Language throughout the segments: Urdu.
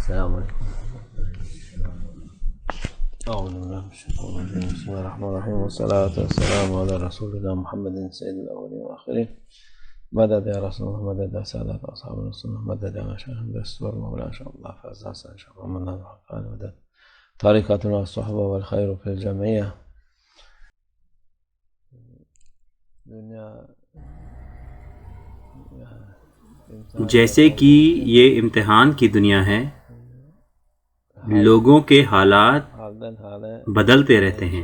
السلام علیکم. اعوذ باللہ من الشیطان الرجیم. بسم اللہ الرحمن الرحیم والصلاة والسلام علی رسولنا محمد سید الاولین والآخرین. مدد یا رسول اللہ، مدد یا سادات اصحاب رسول اللہ، مدد یا مشایخ دستور مولا ان شاء اللہ فضل حسن ان شاء اللہ من الحقان مدد طریقتنا الصحبہ والخیر فی الجمعیہ. جیسے کہ یہ امتحان کی دنیا ہے، لوگوں کے حالات بدلتے رہتے ہیں.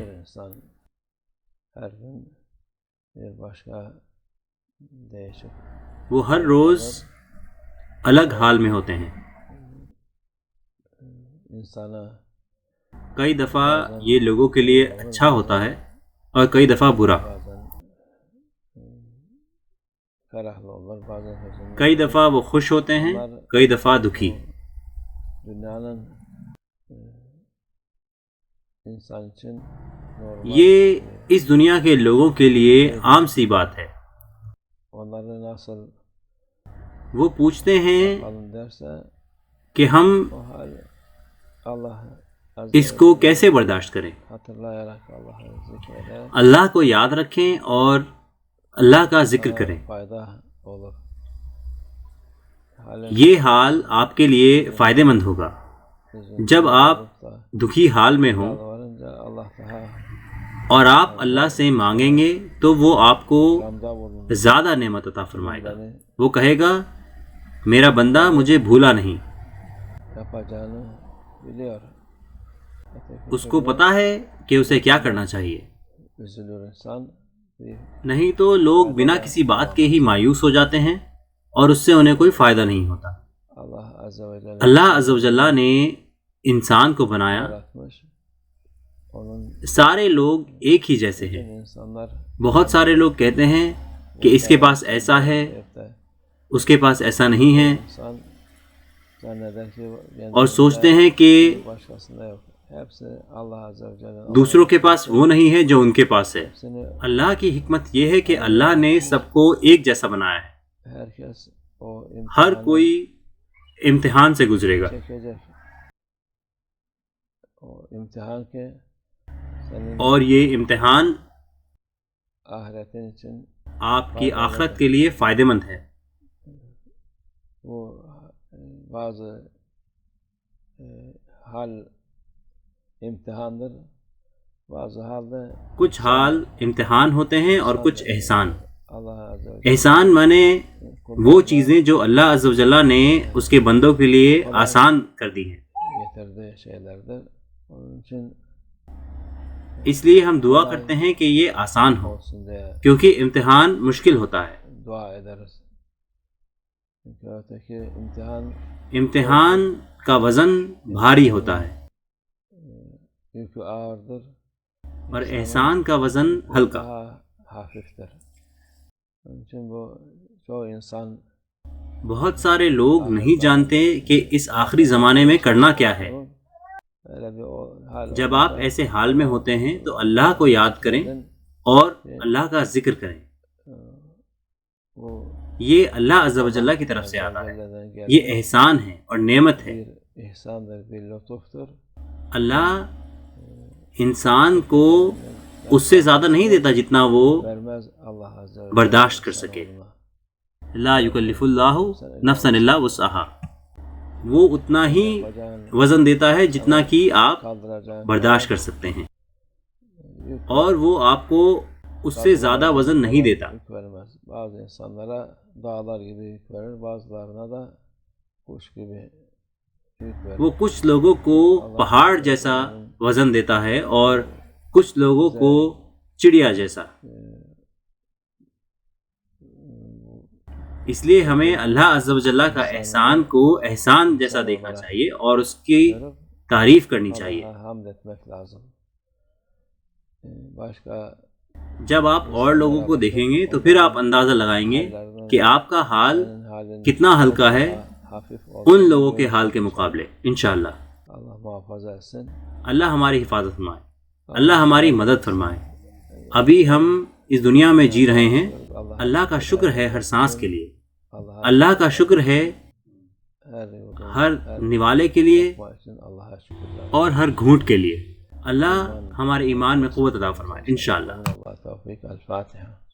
وہ ہر روز الگ حال میں ہوتے ہیں. کئی دفعہ یہ لوگوں کے لیے اچھا ہوتا ہے اور کئی دفعہ برا. کئی دفعہ وہ خوش ہوتے ہیں، کئی دفعہ دکھی. یہ اس دنیا کے لوگوں کے لیے عام سی بات ہے. وہ پوچھتے ہیں کہ ہم اس کو کیسے برداشت کریں. اللہ کو یاد رکھیں اور اللہ کا ذکر کریں. یہ حال آپ کے لیے فائدہ مند ہوگا. جب آپ دکھی حال میں ہوں اور آپ اللہ سے مانگیں گے تو وہ آپ کو زیادہ نعمت عطا فرمائے گا. وہ کہے گا میرا بندہ مجھے بھولا نہیں. اس کو پتہ ہے کہ اسے کیا کرنا چاہیے. نہیں تو لوگ بنا کسی بات کے ہی مایوس ہو جاتے ہیں اور اس سے انہیں کوئی فائدہ نہیں ہوتا. اللہ عز و جل نے انسان کو بنایا. سارے لوگ ایک ہی جیسے ہیں. بہت سارے لوگ کہتے ہیں کہ اس کے پاس ایسا ہے، اس کے پاس ایسا نہیں ہے، اور سوچتے ہیں کہ دوسروں کے پاس وہ نہیں ہے جو ان کے پاس ہے. اللہ کی حکمت یہ ہے کہ اللہ نے سب کو ایک جیسا بنایا ہے. ہر کوئی امتحان سے گزرے گا اور یہ امتحان آپ کی آخرت کے لیے فائدہ مند ہے. کچھ حال امتحان ہوتے ہیں اور کچھ احسان. احسان مانے وہ چیزیں جو اللہ عز و جل نے اس کے بندوں کے لیے آسان کر دی ہیں. اس لیے ہم دعا کرتے ہیں کہ یہ آسان ہو، کیونکہ امتحان مشکل ہوتا ہے. امتحان کا وزن بھاری ہوتا ہے اور احسان کا وزن ہلکا. بہت سارے لوگ نہیں جانتے کہ اس آخری زمانے میں کرنا کیا ہے. جب آپ ایسے حال میں ہوتے ہیں تو اللہ کو یاد کریں اور اللہ کا ذکر کریں. یہ اللہ عز و جل کی طرف سے آتا ہے. یہ احسان ہے اور نعمت ہے. اللہ انسان کو اس سے زیادہ نہیں دیتا جتنا وہ برداشت کر سکے. لا یکلف اللہ نفسا الا وسعها. وہ اتنا ہی وزن دیتا ہے جتنا کہ آپ برداشت کر سکتے ہیں، اور وہ آپ کو اس سے زیادہ وزن نہیں دیتا. وہ کچھ لوگوں کو پہاڑ جیسا وزن دیتا ہے اور کچھ لوگوں کو چڑیا جیسا. اس لیے ہمیں اللہ عز و جل کا احسان کو احسان جیسا دیکھنا چاہیے اور اس کی تعریف کرنی چاہیے. جب آپ اور لوگوں کو دیکھیں گے تو پھر آپ اندازہ لگائیں گے کہ آپ کا حال کتنا ہلکا ہے ان لوگوں کے حال کے مقابلے. انشاءاللہ اللہ ہماری حفاظت فرمائے، اللہ ہماری مدد فرمائے. ابھی ہم اس دنیا میں جی رہے ہیں. اللہ کا شکر ہے ہر سانس کے لیے. اللہ کا شکر ہے ہر نوالے کے لیے اور ہر گھونٹ کے لیے۔ اللہ ہمارے ایمان میں قوت عطا فرمائے انشاءاللہ۔ الفاتحہ۔